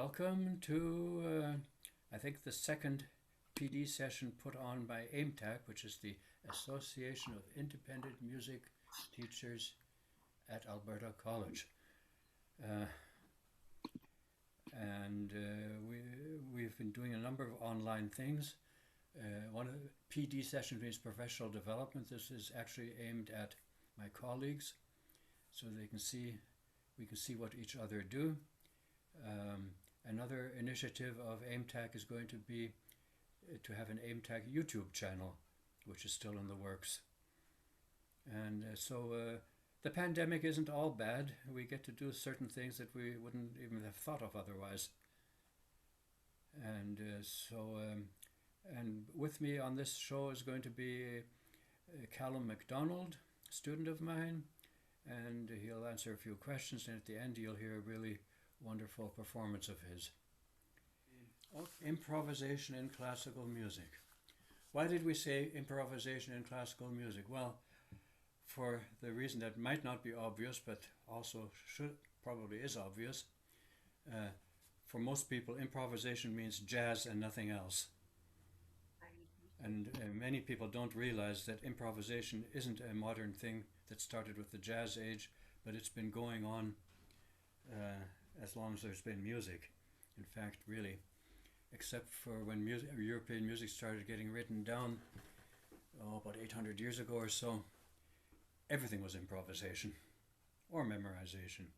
Welcome to, I think, the second PD session put on by AIMTAC, which is the Association of Independent Music Teachers at Alberta College. We've been doing a number of online things. One of the PD session means professional development. This is actually aimed at my colleagues, so we can see what each other do. Another initiative of AIMTAC is going to be to have an AIMTAC YouTube channel, which is still in the works. And so the pandemic isn't all bad. We get to do certain things that we wouldn't even have thought of otherwise. And and with me on this show is going to be Callum MacDonald, a student of mine, and he'll answer a few questions, and at the end you'll hear a really wonderful performance of his. Improvisation in classical music. Why did we say improvisation in classical music? Well, for the reason that might not be obvious, but also probably is obvious. For most people, improvisation means jazz and nothing else. And many people don't realize that improvisation isn't a modern thing that started with the jazz age, but it's been going on as long as there's been music. In fact, really, except for when European music started getting written down, about 800 years ago or so, everything was improvisation or memorization.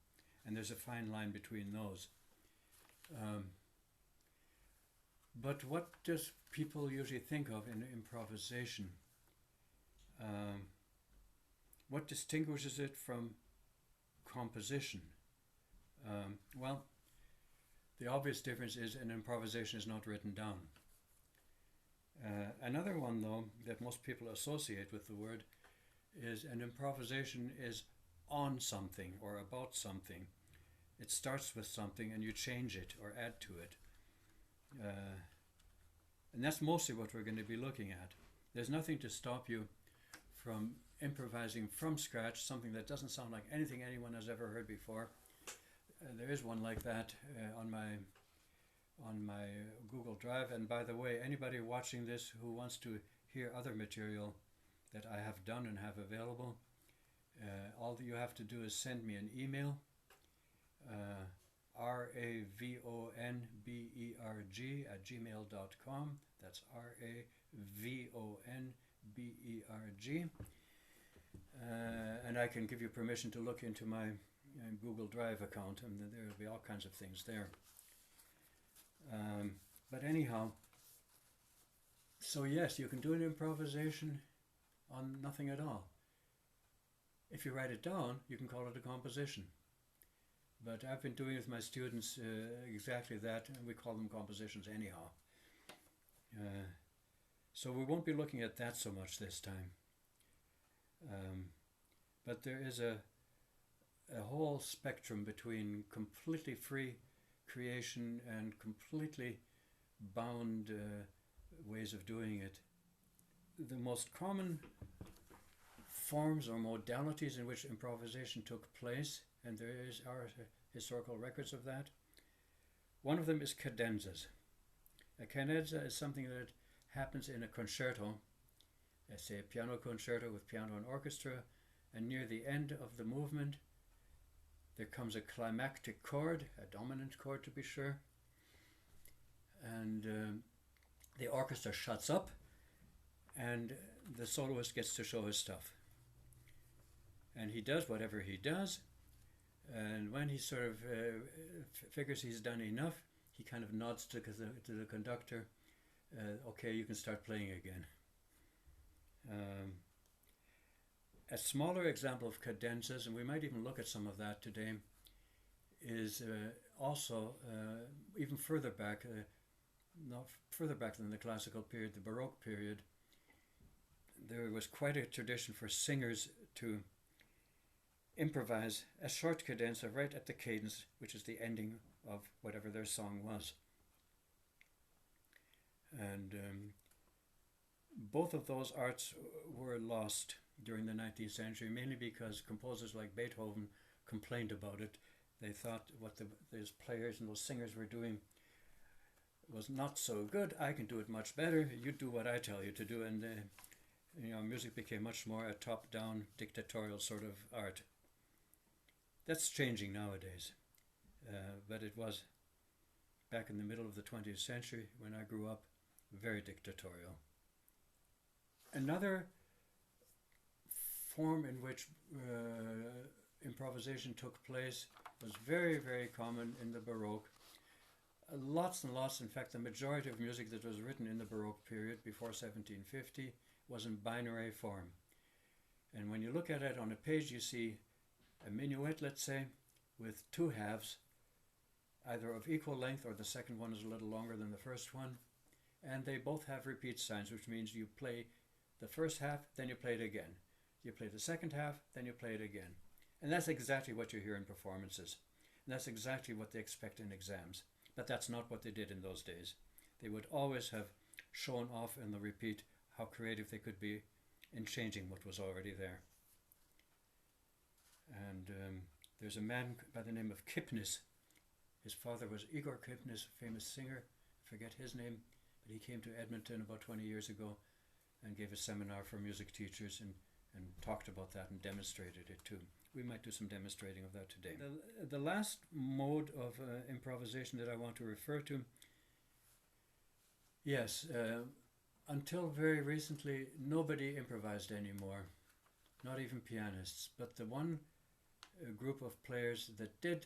And there's a fine line between those. But what does people usually think of in improvisation? What distinguishes it from composition? Well, the obvious difference is an improvisation is not written down. Another one, though, that most people associate with the word is an improvisation is on something or about something. It starts with something and you change it or add to it. And that's mostly what we're going to be looking at. There's nothing to stop you from improvising from scratch, something that doesn't sound like anything anyone has ever heard before. There is one like that on my Google Drive. And by the way, anybody watching this who wants to hear other material that I have done and have available, all that you have to do is send me an email, ravonberg@gmail.com. That's ravonberg. And I can give you permission to look into my Google Drive account, and there will be all kinds of things there. But anyhow, so yes, you can do an improvisation on nothing at all. If you write it down, you can call it a composition. But I've been doing with my students exactly that, and we call them compositions anyhow. So we won't be looking at that so much this time. But there is a whole spectrum between completely free creation and completely bound ways of doing it. The most common forms or modalities in which improvisation took place, and there are historical records of that. One of them is cadenzas. A cadenza is something that happens in a concerto, let's say a piano concerto with piano and orchestra, and near the end of the movement there comes a climactic chord, a dominant chord to be sure, and the orchestra shuts up and the soloist gets to show his stuff. And he does whatever he does, and when he sort of figures he's done enough, he kind of nods to the conductor, okay, you can start playing again. A smaller example of cadenzas, and we might even look at some of that today, is also even further back, not further back than the classical period, the Baroque period. There was quite a tradition for singers to improvise a short cadenza right at the cadence, which is the ending of whatever their song was. And both of those arts were lost during the 19th century, mainly because composers like Beethoven complained about it They thought what those players and those singers were doing was not so good. I can do it much better. You do what I tell you to do, and music became much more a top-down, dictatorial sort of art. That's changing nowadays, but it was back in the middle of the 20th century when I grew up, very dictatorial. Another form in which improvisation took place was very, very common in the Baroque. Lots and lots, in fact, the majority of music that was written in the Baroque period before 1750 was in binary form. And when you look at it on a page, you see a minuet, let's say, with two halves, either of equal length or the second one is a little longer than the first one. And they both have repeat signs, which means you play the first half, then you play it again. You play the second half, then you play it again. And that's exactly what you hear in performances. And that's exactly what they expect in exams. But that's not what they did in those days. They would always have shown off in the repeat how creative they could be in changing what was already there. And there's a man by the name of Kipnis. His father was Igor Kipnis, a famous singer. I forget his name, but he came to Edmonton about 20 years ago and gave a seminar for music teachers and talked about that and demonstrated it too. We might do some demonstrating of that today. The last mode of improvisation that I want to refer to, yes, until very recently, nobody improvised anymore, not even pianists. But the one group of players that did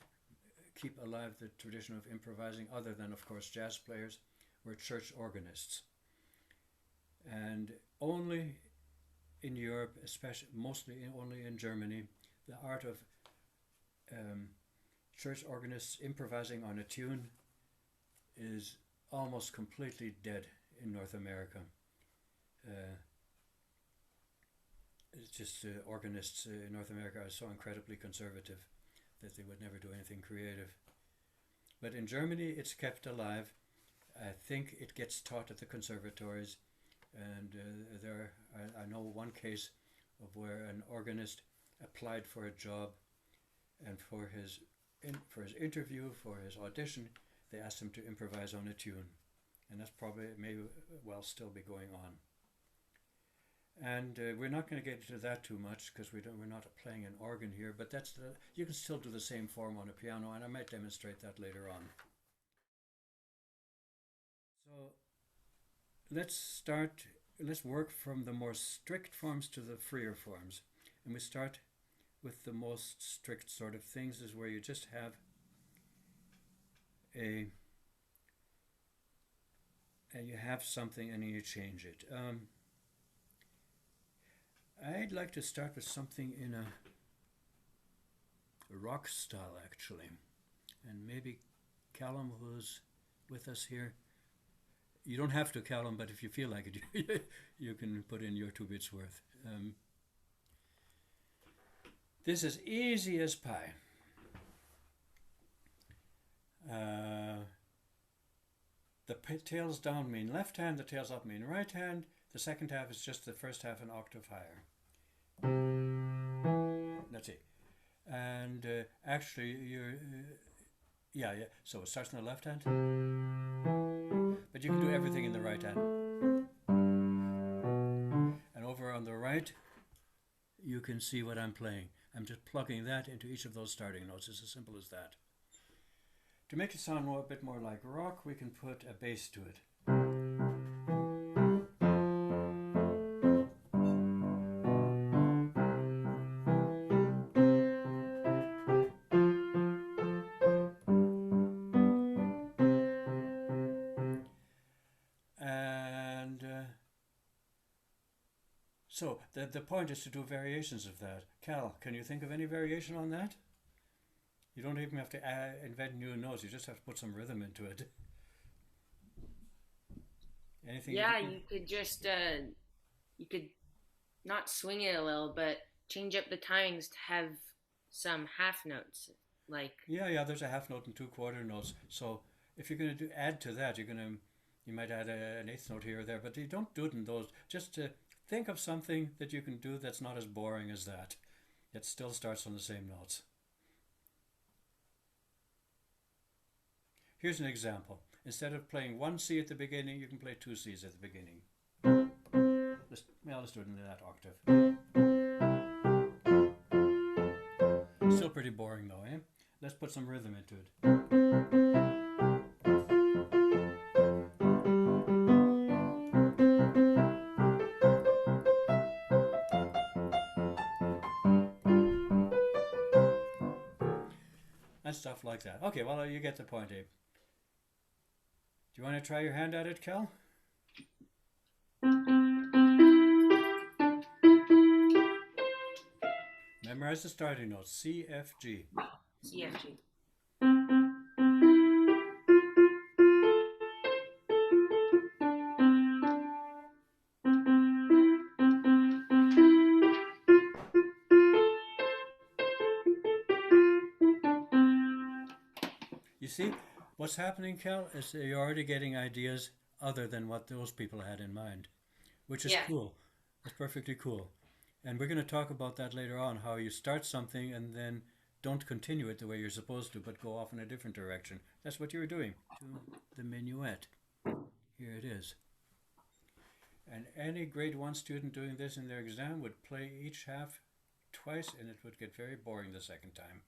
keep alive the tradition of improvising, other than, of course, jazz players, were church organists. And only in Europe, especially mostly only in Germany, the art of church organists improvising on a tune is almost completely dead in North America. It's just organists in North America are so incredibly conservative that they would never do anything creative. But in Germany, it's kept alive. I think it gets taught at the conservatories, and I know one case of where an organist applied for a job, and for his interview, for his audition, they asked him to improvise on a tune, and that's probably may well still be going on. And we're not going to get into that too much because we're not playing an organ here, but you can still do the same form on a piano, and I might demonstrate that later on. So let's work from the more strict forms to the freer forms. And we start with the most strict sort of things, is where you just have and you have something and you change it. I'd like to start with something in a rock style, actually. And maybe Callum, who's with us here, you don't have to, Callum, but if you feel like it, you can put in your 2 bits worth. This is easy as pie. The tails down mean left hand, the tails up mean right hand. The second half is just the first half an octave higher. That's it. And actually, yeah. So it starts in the left hand, but you can do everything in the right hand. And over on the right, you can see what I'm playing. I'm just plugging that into each of those starting notes. It's as simple as that. To make it sound a bit more like rock, we can put a bass to it. So the point is to do variations of that. Cal, can you think of any variation on that? You don't even have to invent new notes. You just have to put some rhythm into it. Anything? Yeah, you could just you could not swing it a little, but change up the timings to have some half notes. Like Yeah. There's a half note and 2 quarter notes. So if you're going to add to that, you might add an eighth note here or there, but you don't do it in those. Just think of something that you can do that's not as boring as that. It still starts on the same notes. Here's an example. Instead of playing one C at the beginning, you can play two Cs at the beginning. Let's do it in that octave. Still pretty boring though, eh? Let's put some rhythm into it. And stuff like that. Okay, well, you get the point, Abe. Do you want to try your hand at it, Cal? Memorize the starting notes. C, F, G. C, F, G. You see, what's happening, Cal, is that you're already getting ideas other than what those people had in mind, which is cool. It's perfectly cool. And we're going to talk about that later on, how you start something and then don't continue it the way you're supposed to, but go off in a different direction. That's what you were doing to the minuet. Here it is. And any grade 1 student doing this in their exam would play each half twice, and it would get very boring the second time.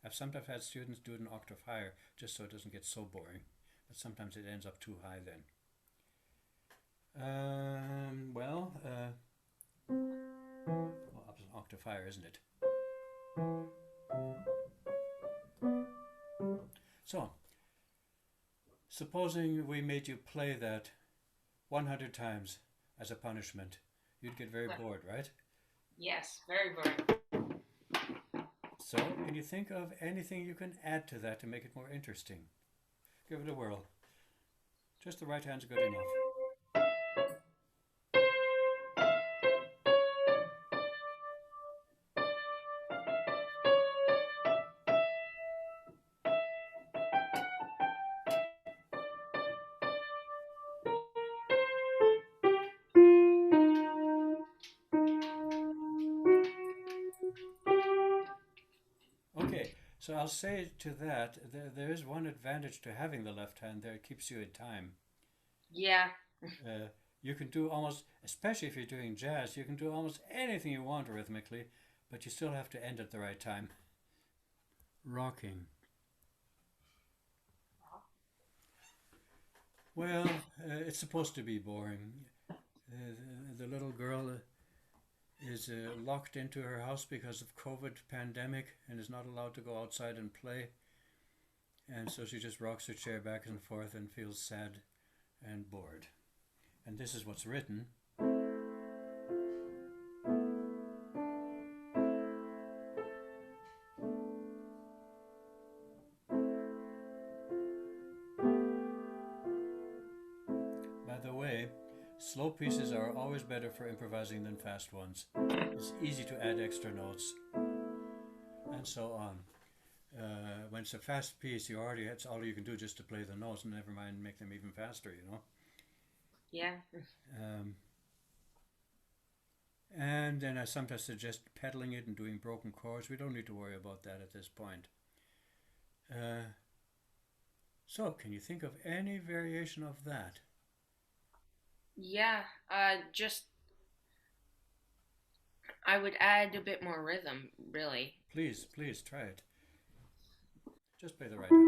I've sometimes had students do it an octave higher, just so it doesn't get so boring. But sometimes it ends up too high then. Up an octave higher, isn't it? So, supposing we made you play that 100 times as a punishment, you'd get very bored, right? Yes, very boring. So, can you think of anything you can add to that to make it more interesting? Give it a whirl. Just the right hand's good enough. Okay, so I'll say to that, there is one advantage to having the left hand there. It keeps you in time. Yeah. You can do almost, especially if you're doing jazz, you can do almost anything you want rhythmically, but you still have to end at the right time. Rocking. Well, it's supposed to be boring. The little girl is locked into her house because of COVID pandemic and is not allowed to go outside and play. And so she just rocks her chair back and forth and feels sad and bored. And this is what's written. By the way, slow pieces are always better for improvising than fast ones. It's easy to add extra notes and so on. When it's a fast piece, that's all you can do just to play the notes, and never mind make them even faster, you know. Yeah. And then I sometimes suggest pedaling it and doing broken chords. We don't need to worry about that at this point. So, can you think of any variation of that? Yeah, just I would add a bit more rhythm, really. Please try it. Just play the right hand.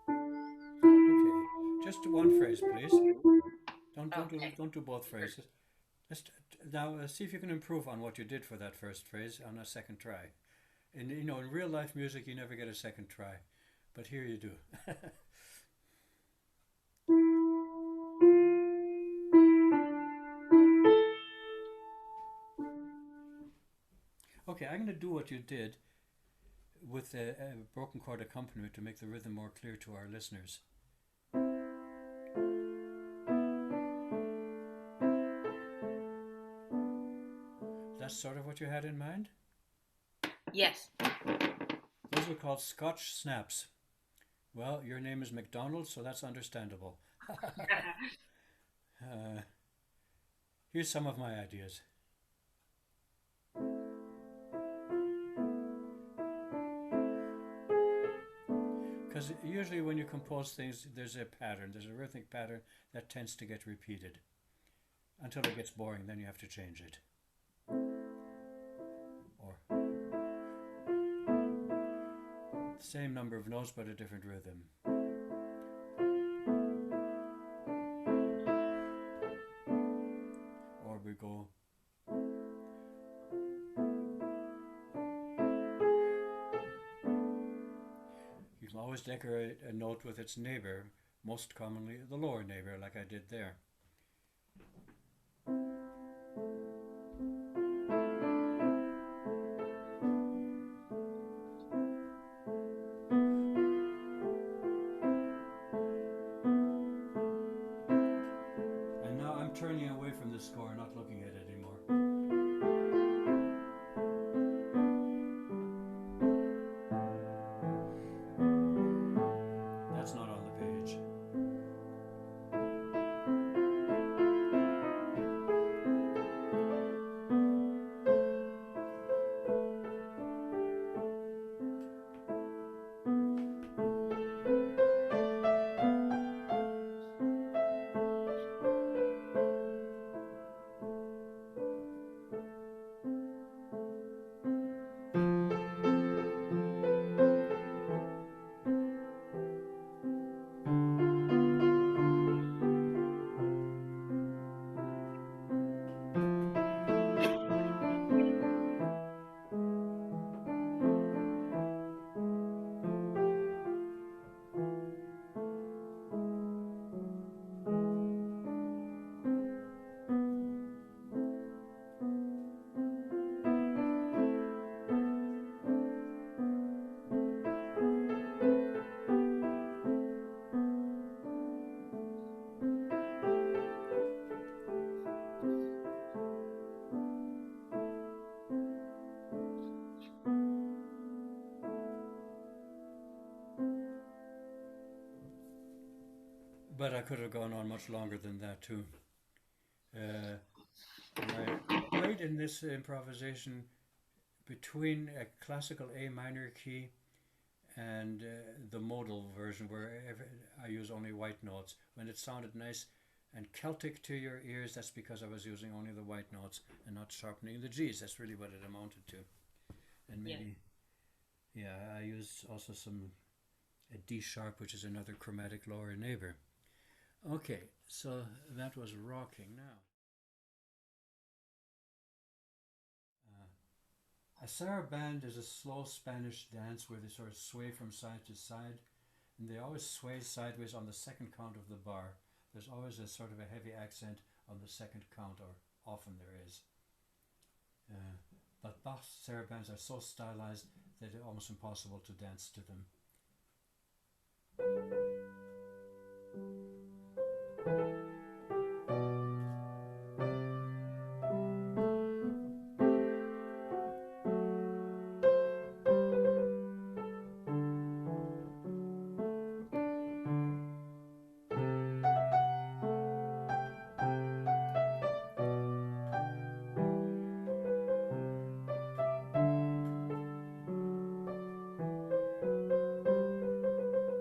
Okay, just one phrase, please. Don't do both phrases. Now see if you can improve on what you did for that first phrase on a second try. And in real life music, you never get a second try, but here you do. Okay, I'm going to do what you did with a broken chord accompaniment to make the rhythm more clear to our listeners. That's sort of what you had in mind? Yes. Those are called Scotch snaps. Well, your name is McDonald, so that's understandable. Here's some of my ideas. because usually when you compose things, there's a pattern, there's a rhythmic pattern that tends to get repeated until it gets boring. Then you have to change it. Or same number of notes but a different rhythm. Or we go. You can always decorate a note with its neighbor, most commonly the lower neighbor, like I did there. And now I'm turning away from the score, not looking at it anymore. That's not on the page. But I could have gone on much longer than that too. I played in this improvisation between a classical A minor key and the modal version where I use only white notes. When it sounded nice and Celtic to your ears, that's because I was using only the white notes and not sharpening the G's. That's really what it amounted to. And maybe, yeah, I used also a D sharp, which is another chromatic lower neighbor. Okay, so that was rocking now. A saraband is a slow Spanish dance where they sort of sway from side to side, and they always sway sideways on the second count of the bar. There's always a sort of a heavy accent on the second count, or often there is. But Bach's sarabands are so stylized that it's almost impossible to dance to them.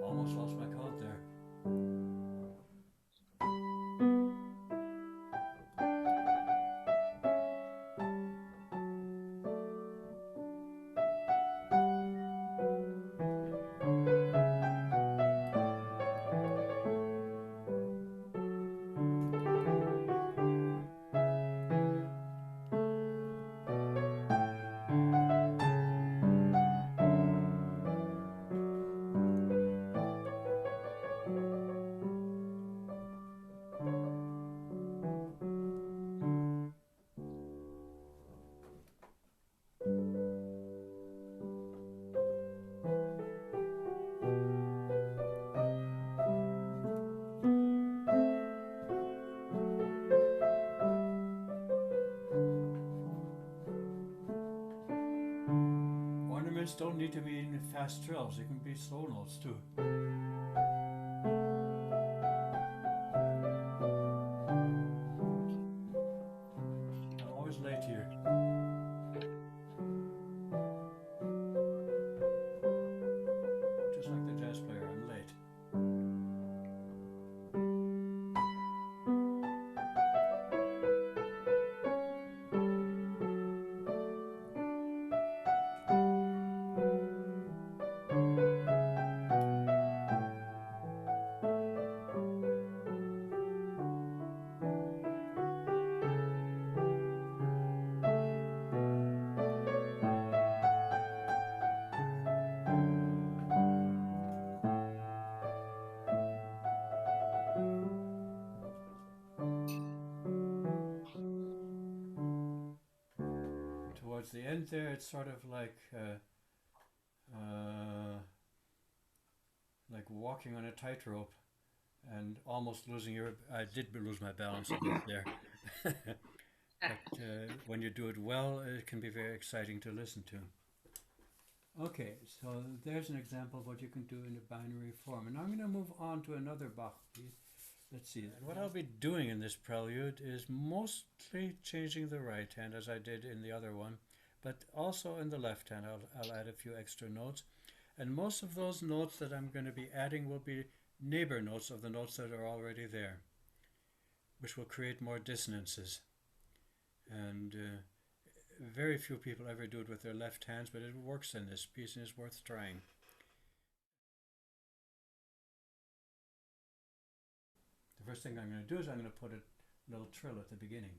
Almost lost my count there. Ornaments don't need to be in fast trills, they can be slow notes too. I'm always late here. Just like the jazz player. end there, it's sort of like walking on a tightrope and almost losing your. I did lose my balance a bit there. But when you do it well, it can be very exciting to listen to. Okay, so there's an example of what you can do in a binary form. And now I'm going to move on to another Bach piece. Let's see. And what I'll be doing in this prelude is mostly changing the right hand as I did in the other one, but also in the left hand I'll add a few extra notes. And most of those notes that I'm going to be adding will be neighbor notes of the notes that are already there, which will create more dissonances. And very few people ever do it with their left hands, but it works in this piece and is worth trying. The first thing I'm going to do is I'm going to put a little trill at the beginning.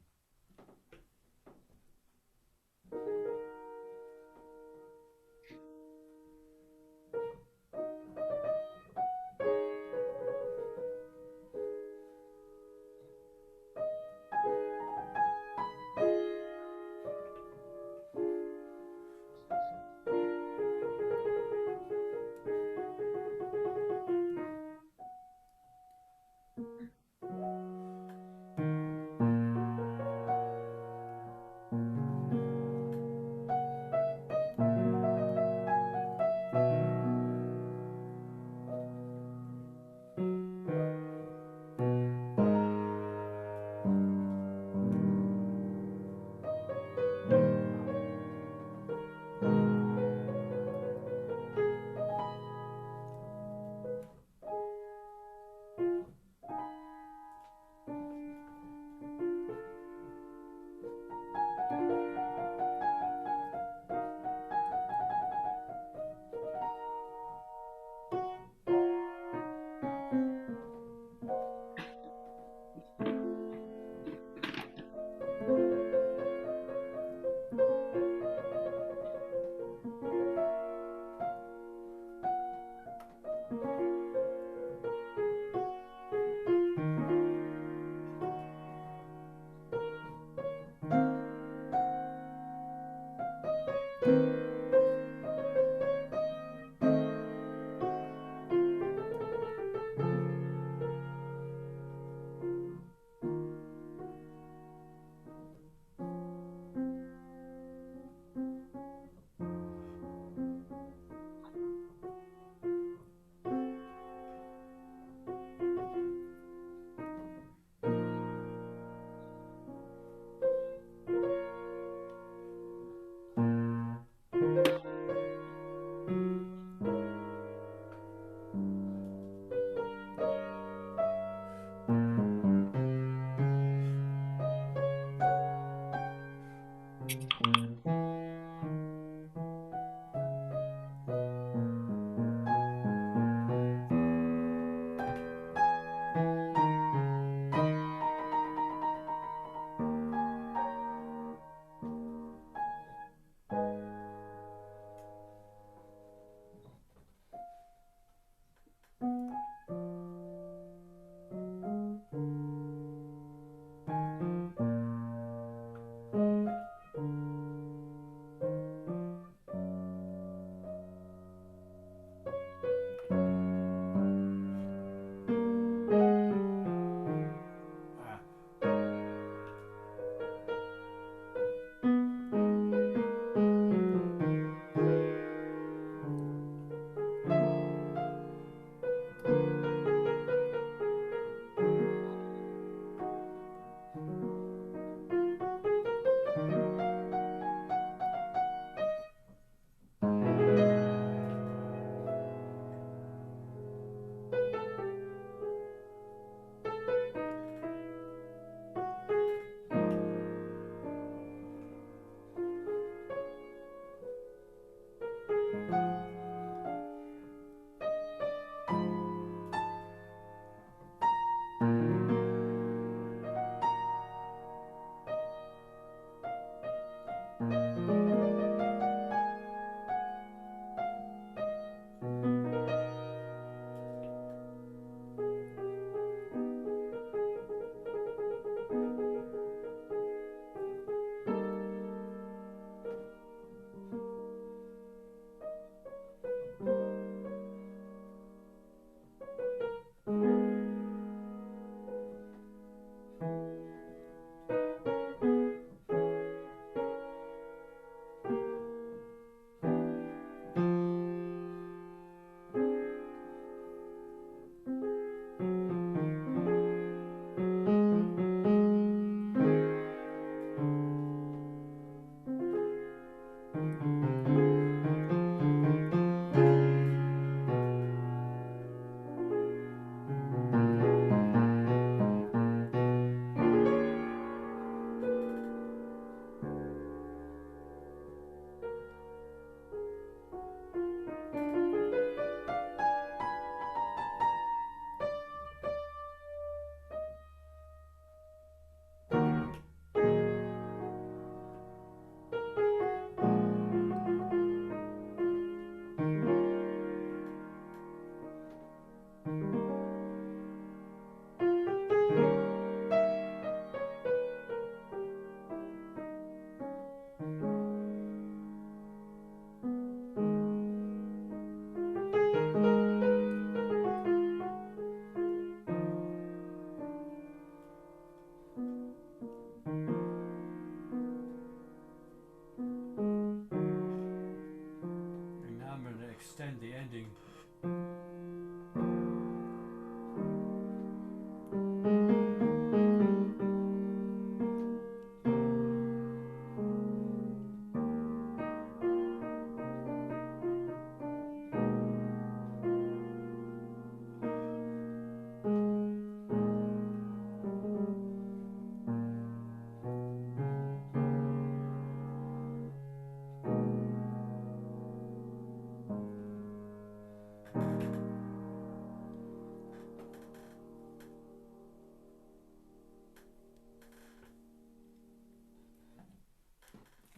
extend the ending.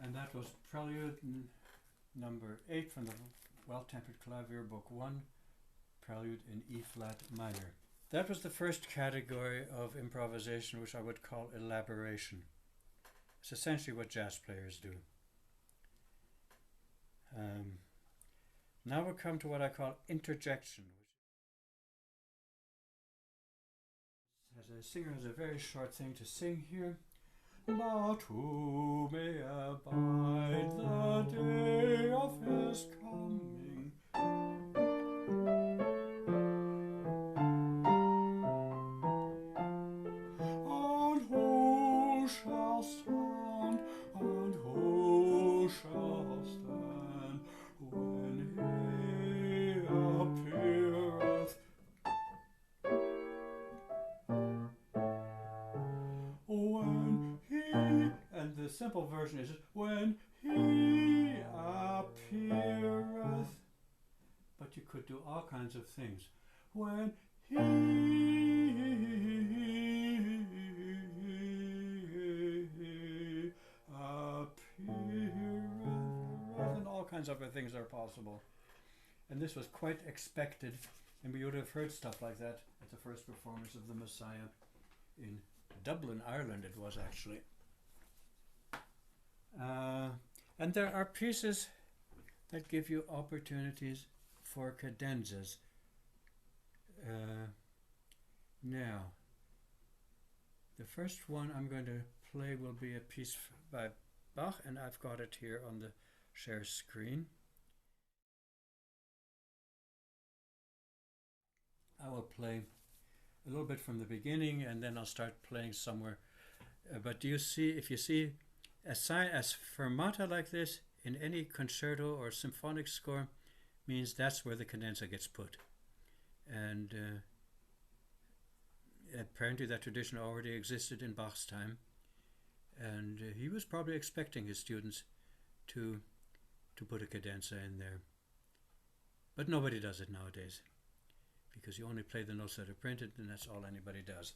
And that was Prelude number 8 from the Well-Tempered Clavier, Book 1, Prelude in E-flat minor. That was the first category of improvisation, which I would call elaboration. It's essentially what jazz players do. Now we'll come to what I call interjection. A singer has a very short thing to sing here. But who may abide the day of his coming? And who shall stand? And who shall stand when he appeareth? And the simple version is when he appeareth. But you could do all kinds of things. When he appeareth, and all kinds of other things are possible. And this was quite expected, and we would have heard stuff like that at the first performance of the Messiah in Dublin, Ireland. It was actually. And there are pieces that give you opportunities for cadenzas. Now, the first one I'm going to play will be a piece by Bach, and I've got it here on the share screen. I will play a little bit from the beginning, and then I'll start playing somewhere. But do you see, if you see a fermata like this in any concerto or symphonic score, means that's where the cadenza gets put. And apparently that tradition already existed in Bach's time, and he was probably expecting his students to put a cadenza in there. But nobody does it nowadays, because you only play the notes that are printed, and that's all anybody does.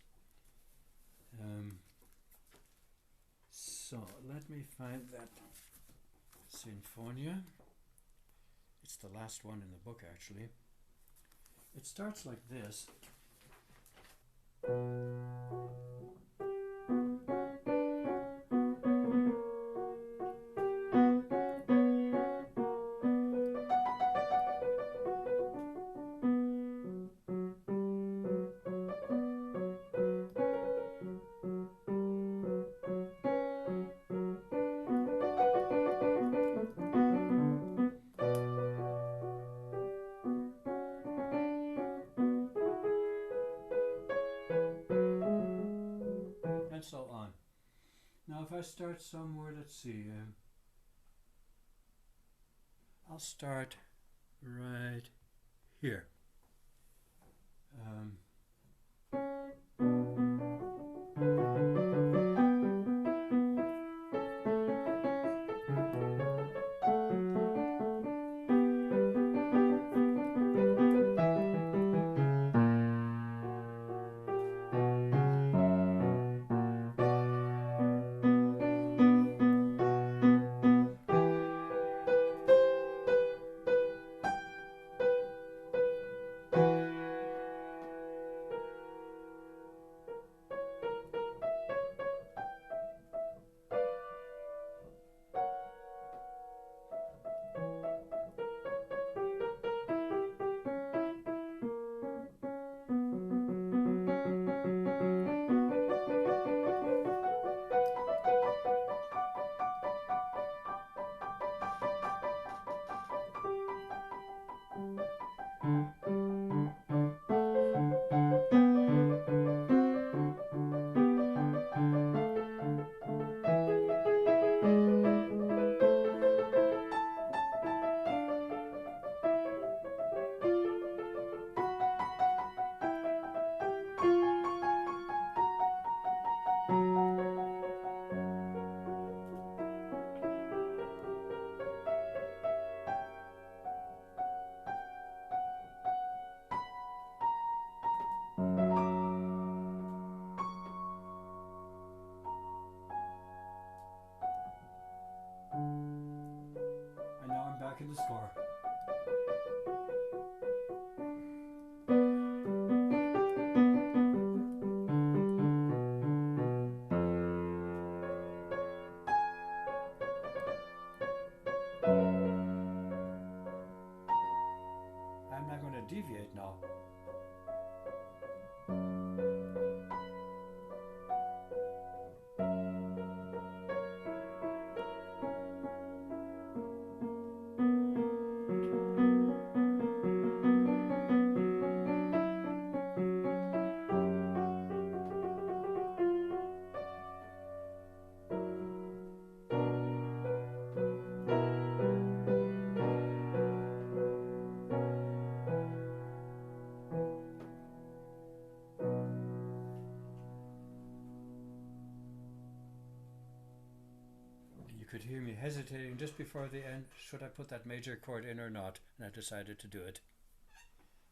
So let me find that Sinfonia. It's the last one in the book, actually. It starts like this. So on. Now if I start somewhere, let's see, I'll start right here. deviate now. You could hear me hesitating just before the end. Should I put that major chord in or not? And I decided to do it.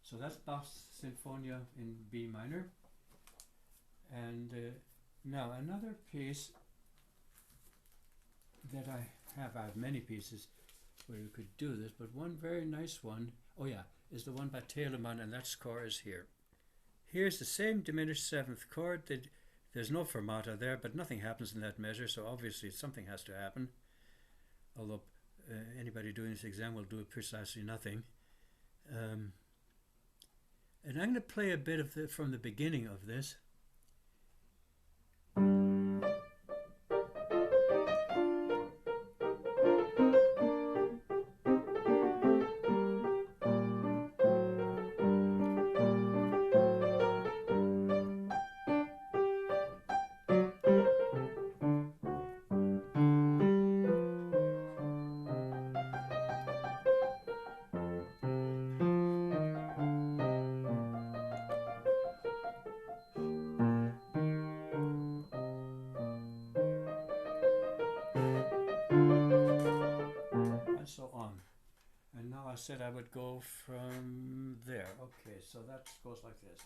So that's Bach's Sinfonia in B minor. And now another piece that I have many pieces where you could do this, but one very nice one, oh yeah, is the one by Telemann, and that score is here. Here's the same diminished seventh chord. There's no fermata there, but nothing happens in that measure, so obviously something has to happen. Although anybody doing this exam will do precisely nothing. And I'm going to play a bit of from the beginning of this. I said I would go from there. Okay, so that goes like this.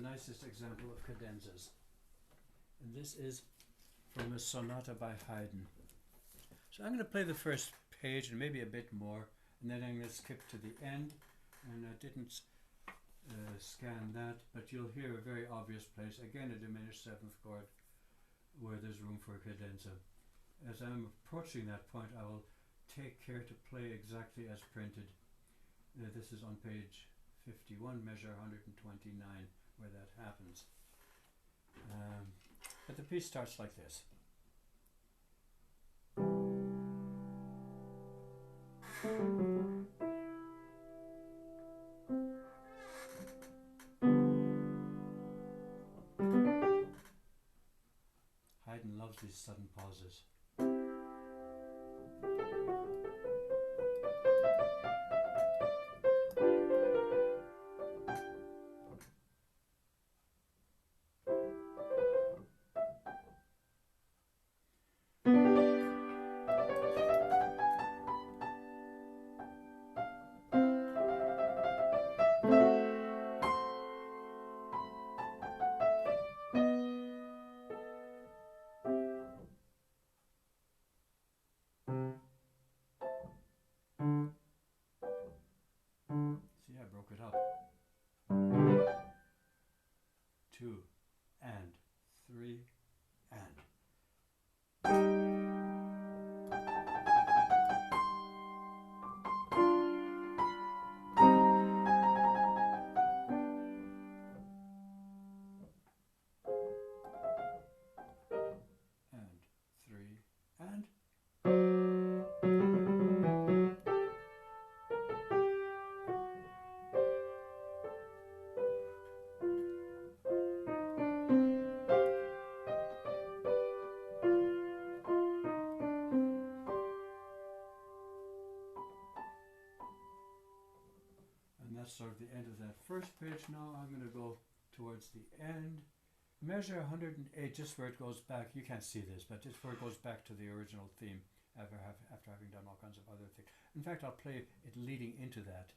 Nicest example of cadenzas, and this is from a sonata by Haydn. So I'm going to play the first page and maybe a bit more, and then I'm going to skip to the end. And I didn't scan that, but you'll hear a very obvious place, again a diminished 7th chord, where there's room for a cadenza. As I'm approaching that point, I will take care to play exactly as printed. This is on page 51, measure 129, where that happens. But the piece starts like this. Haydn loves these sudden pauses. See, I broke it up. 2 and 3 and. And 3 and. And that's sort of the end of that first page. Now I'm going to go towards the end. Measure 108, just where it goes back. You can't see this, but just where it goes back to the original theme after having done all kinds of other things. In fact, I'll play it leading into that.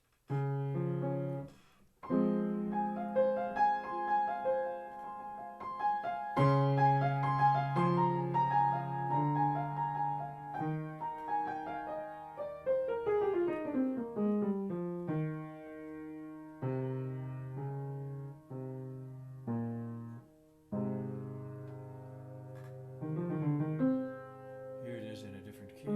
Here it is in a different key.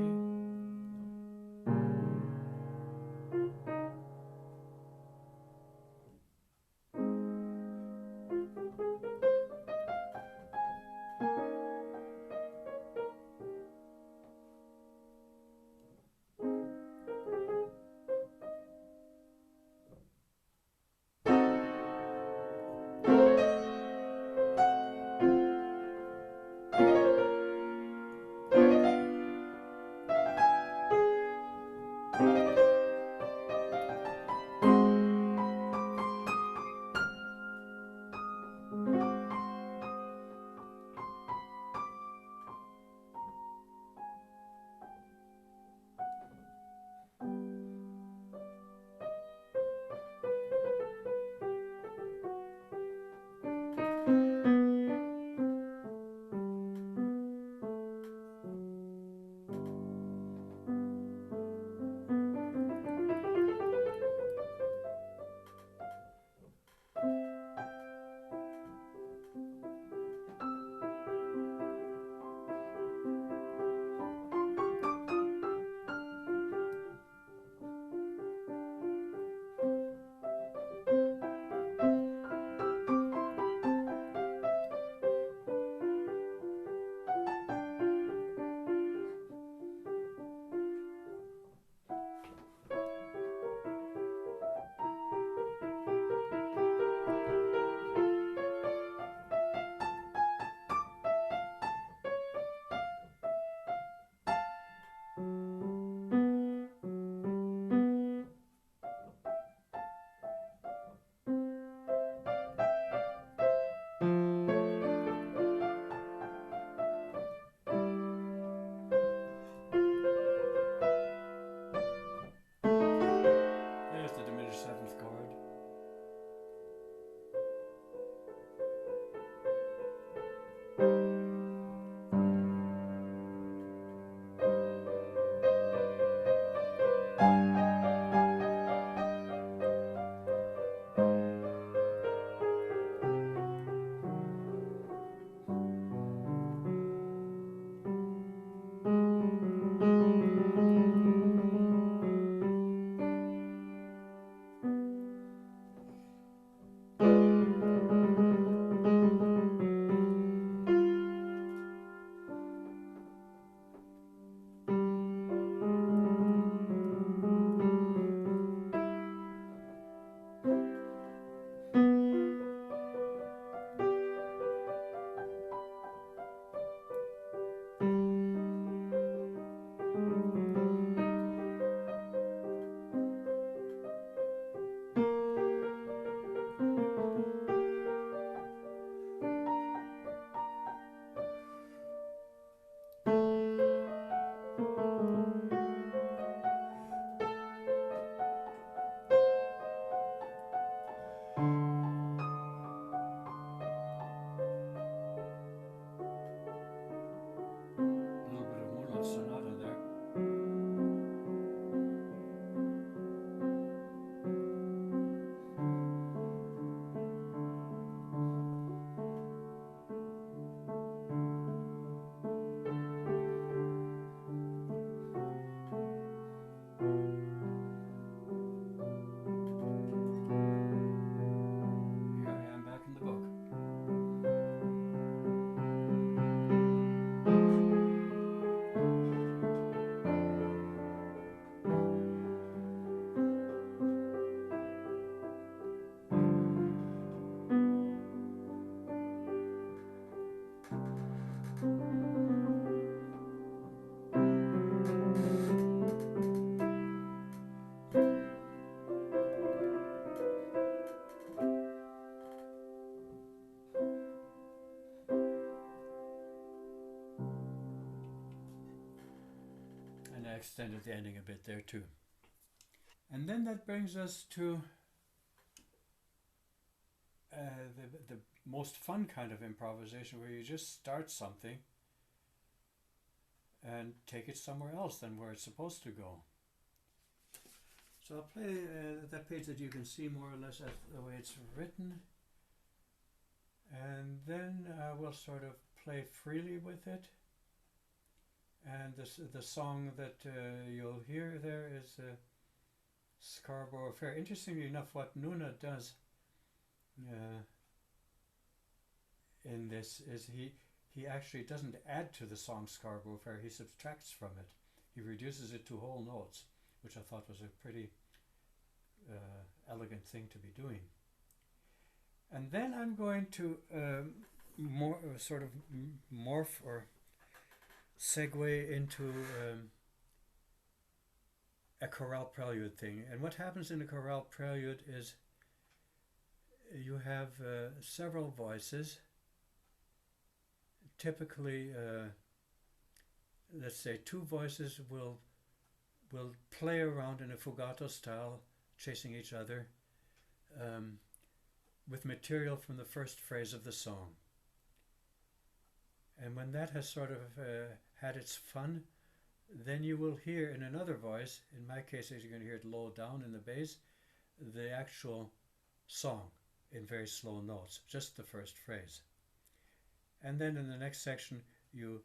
There's the diminished 7th chord. extended the ending a bit there too. And then that brings us to the most fun kind of improvisation, where you just start something and take it somewhere else than where it's supposed to go. So I'll play that page that you can see more or less as the way it's written, and then we'll sort of play freely with it. And the song that you'll hear there is Scarborough Fair. Interestingly enough, what Nuna does in this is he actually doesn't add to the song Scarborough Fair, he subtracts from it. He reduces it to whole notes, which I thought was a pretty elegant thing to be doing. And then I'm going to morph or segue into a chorale prelude thing. And what happens in a chorale prelude is you have several voices. Typically, let's say 2 voices will play around in a fugato style, chasing each other, with material from the first phrase of the song. And when that has sort of had its fun, then you will hear in another voice, in my case you're going to hear it low down in the bass, the actual song in very slow notes, just the first phrase. And then in the next section you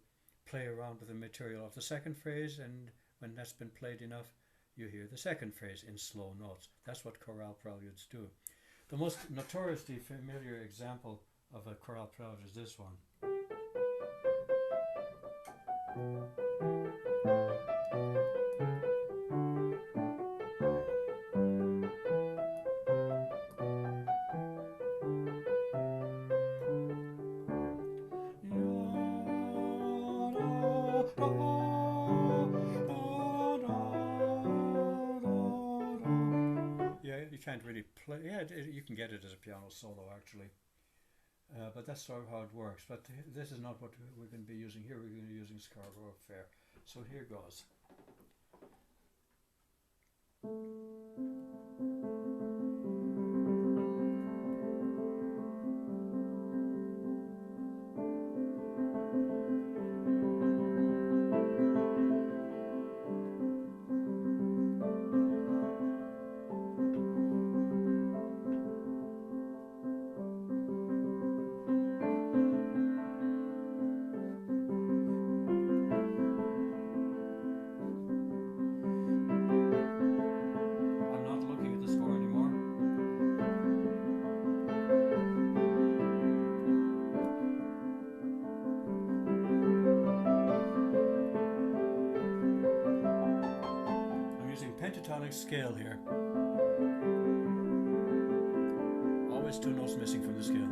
play around with the material of the second phrase, and when that's been played enough, you hear the second phrase in slow notes. That's what chorale preludes do. The most notoriously familiar example of a chorale prelude is this one. You can't really play. Yeah, you can get it as a piano solo actually, but that's sort of how it works. But this is not what we're going to be using here. We're going to be using Scarborough Fair. So here goes. Pentatonic scale here. Always 2 notes missing from the scale.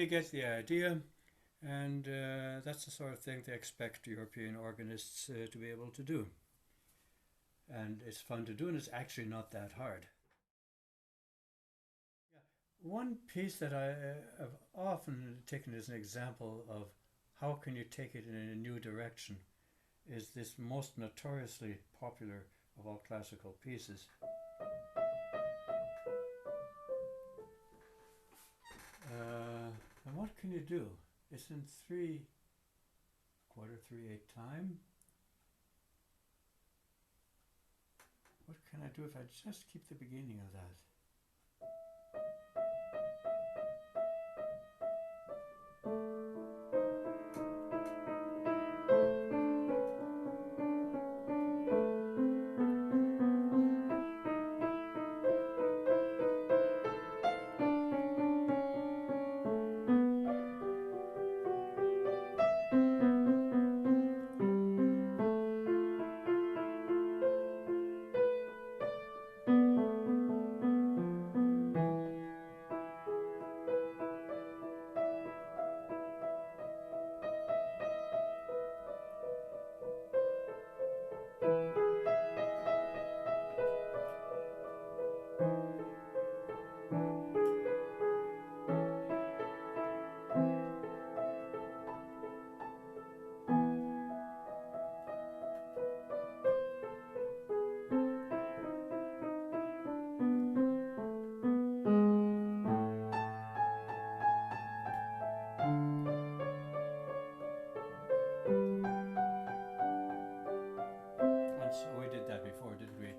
they get the idea, and that's the sort of thing they expect European organists to be able to do. And it's fun to do, and it's actually not that hard. One piece that I have often taken as an example of how can you take it in a new direction is this most notoriously popular of all classical pieces. And what can you do? It's in 3/4 3/8 time. What can I do if I just keep the beginning of that? So we did that before, didn't we?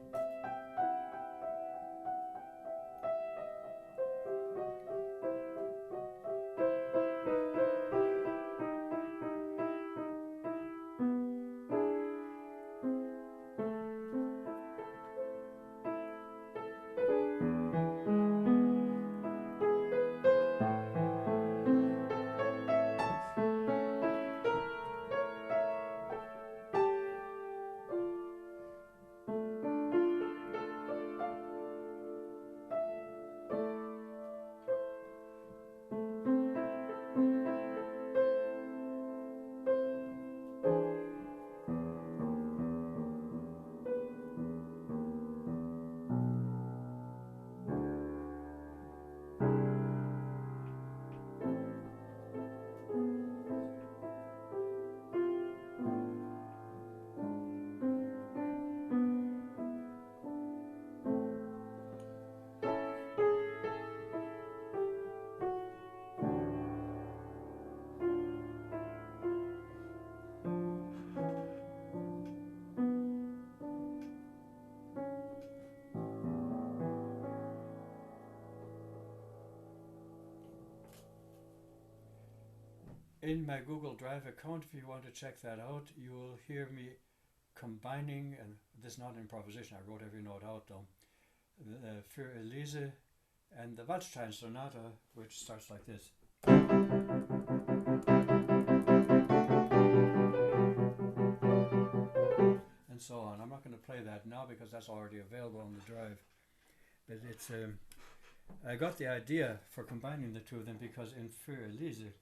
In my Google Drive account, if you want to check that out, you will hear me combining, and this is not improvisation, I wrote every note out though, the Für Elise and the Waldstein Sonata, which starts like this. And so on. I'm not going to play that now because that's already available on the drive. But it's I got the idea for combining the two of them because in Für Elise,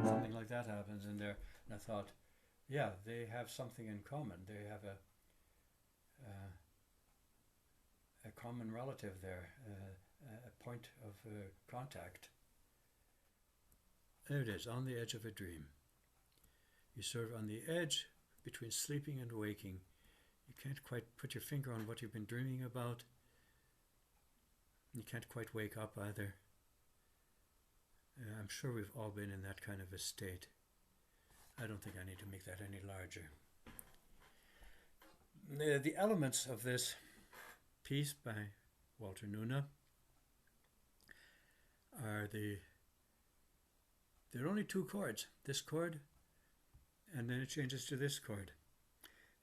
something like that happens in there, and I thought, yeah, they have something in common. They have a common relative there, a point of contact. There it is, on the edge of a dream. You sort of on the edge between sleeping and waking. You can't quite put your finger on what you've been dreaming about. You can't quite wake up either. I'm sure we've all been in that kind of a state. I don't think I need to make that any larger. The elements of this piece by Walter Nuna are there are only two chords, this chord, and then it changes to this chord.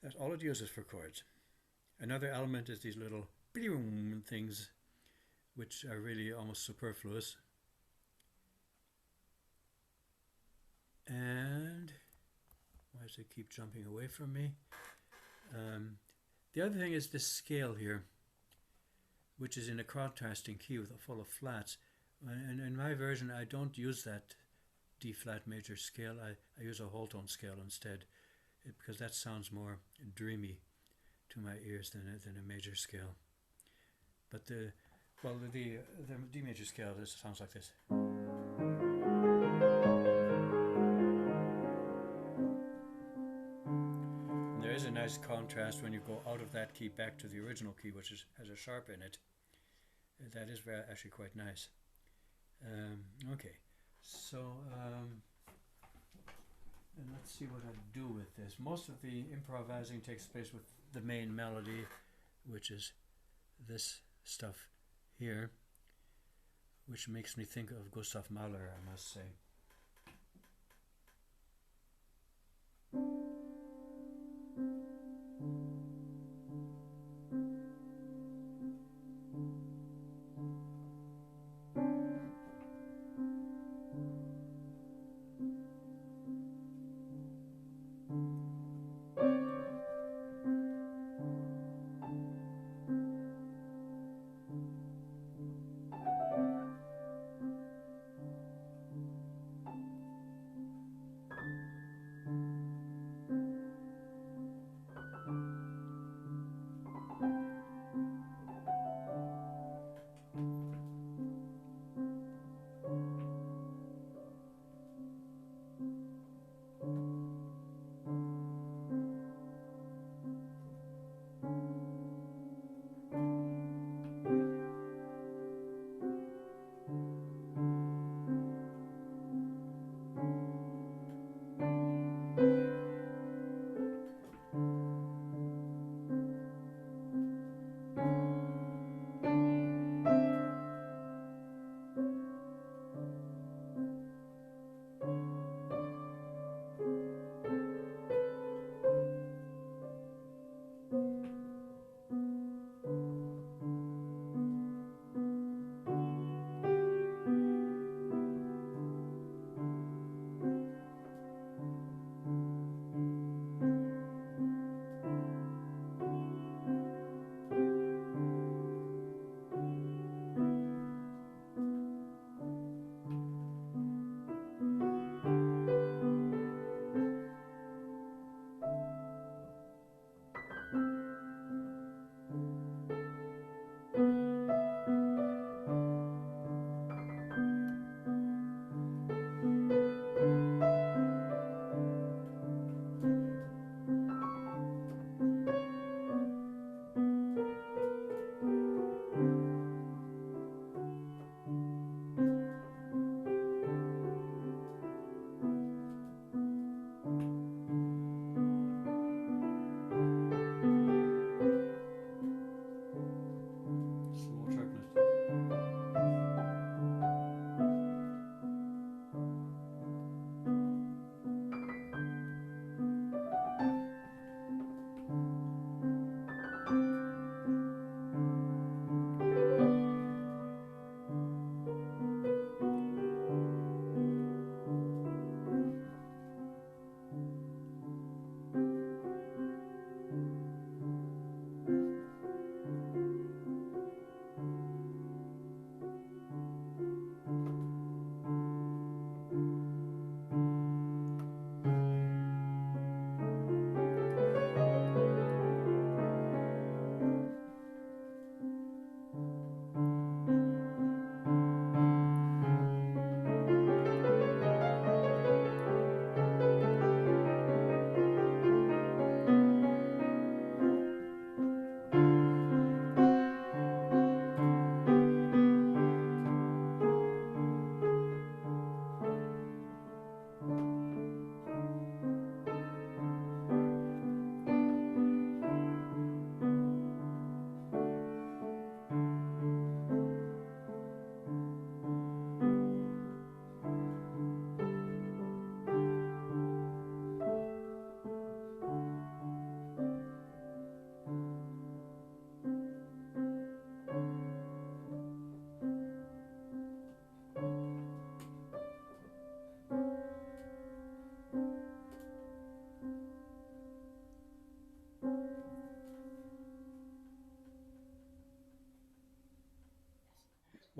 That's all it uses for chords. Another element is these little things, which are really almost superfluous. And why does it keep jumping away from me? The other thing is this scale here. which is in a contrasting key full of flats. And in my version, I don't use that D flat major scale. I use a whole tone scale instead, because that sounds more dreamy to my ears than a major scale. But the D major scale sounds like this. And there is a nice contrast when you go out of that key back to the original key, which has a sharp in it. That is actually quite nice. Okay, so and let's see what I do with this. Most of the improvising takes place with the main melody, which is this stuff here, which makes me think of Gustav Mahler, I must say.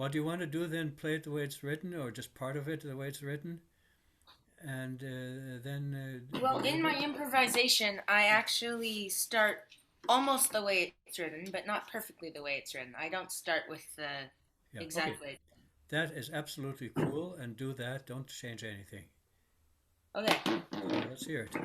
What do you want to do then? Play it the way it's written, or just part of it the way it's written? And then... Well, in my improvisation, I actually start almost the way it's written, but not perfectly the way it's written. I don't start with the exact way. That is absolutely cool, and do that. Don't change anything. Okay. So let's hear it.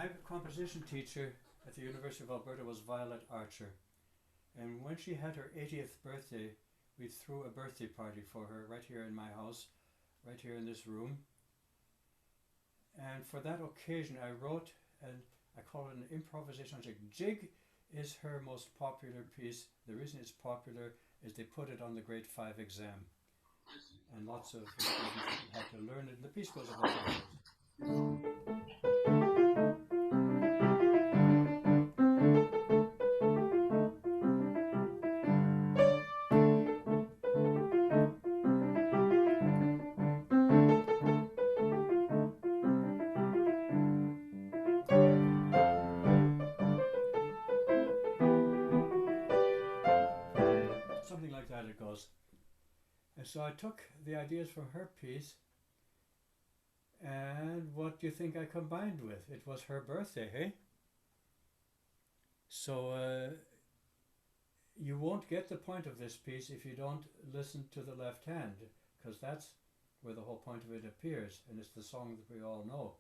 My composition teacher at the University of Alberta was Violet Archer. And when she had her 80th birthday, we threw a birthday party for her right here in my house, right here in this room. And for that occasion, I wrote, and I call it an improvisation. Jig is her most popular piece. The reason it's popular is they put it on the grade 5 exam. And lots of students had to learn it. And the piece goes about like this. Something like that it goes. And so I took the ideas from her piece, and what do you think I combined with? It was her birthday, hey? So you won't get the point of this piece if you don't listen to the left hand, because that's where the whole point of it appears, and it's the song that we all know.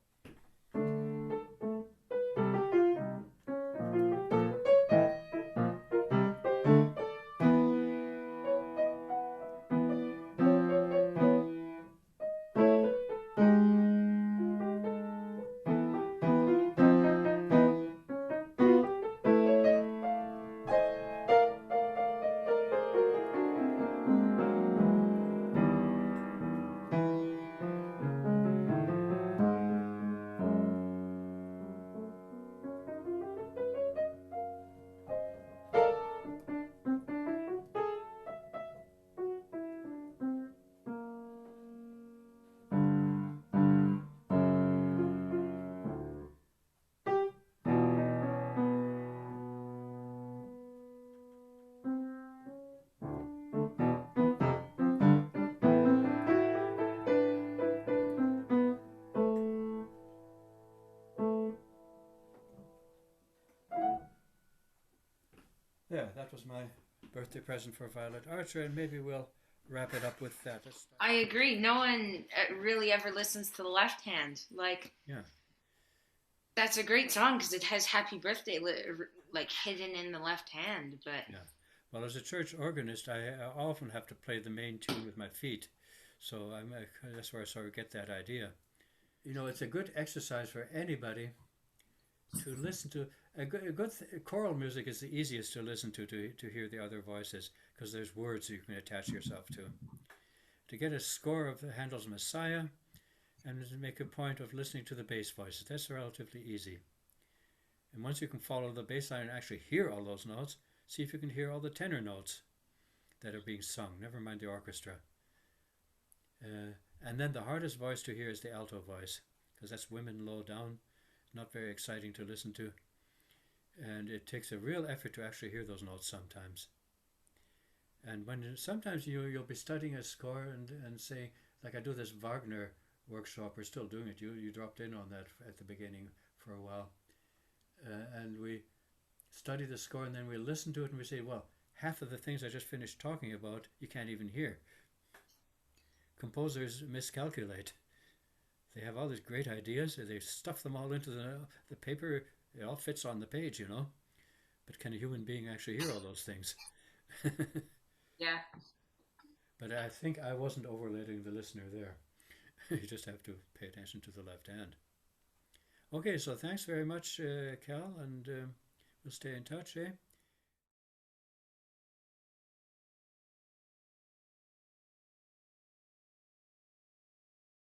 Yeah, that was my birthday present for Violet Archer, and maybe we'll wrap it up with that. I agree. No one really ever listens to the left hand. Like, yeah, that's a great song because it has "Happy Birthday" like hidden in the left hand. But yeah. Well, as a church organist, I often have to play the main tune with my feet, so that's where I sort of get that idea. You know, it's a good exercise for anybody to listen to. Choral music is the easiest to listen to hear the other voices, because there's words you can attach yourself to. To get a score of Handel's Messiah and to make a point of listening to the bass voices, that's relatively easy. And once you can follow the bass line and actually hear all those notes, see if you can hear all the tenor notes that are being sung, never mind the orchestra. And then the hardest voice to hear is the alto voice, because that's women low down, not very exciting to listen to. And it takes a real effort to actually hear those notes sometimes. And sometimes you'll be studying a score and saying, like I do this Wagner workshop, we're still doing it. You dropped in on that at the beginning for a while. And we study the score, and then we listen to it and we say, well, half of the things I just finished talking about, you can't even hear. Composers miscalculate. They have all these great ideas, they stuff them all into the paper. It all fits on the page, you know. But can a human being actually hear all those things? yeah. But I think I wasn't overloading the listener there. You just have to pay attention to the left hand. Okay, so thanks very much, Cal, and we'll stay in touch, eh?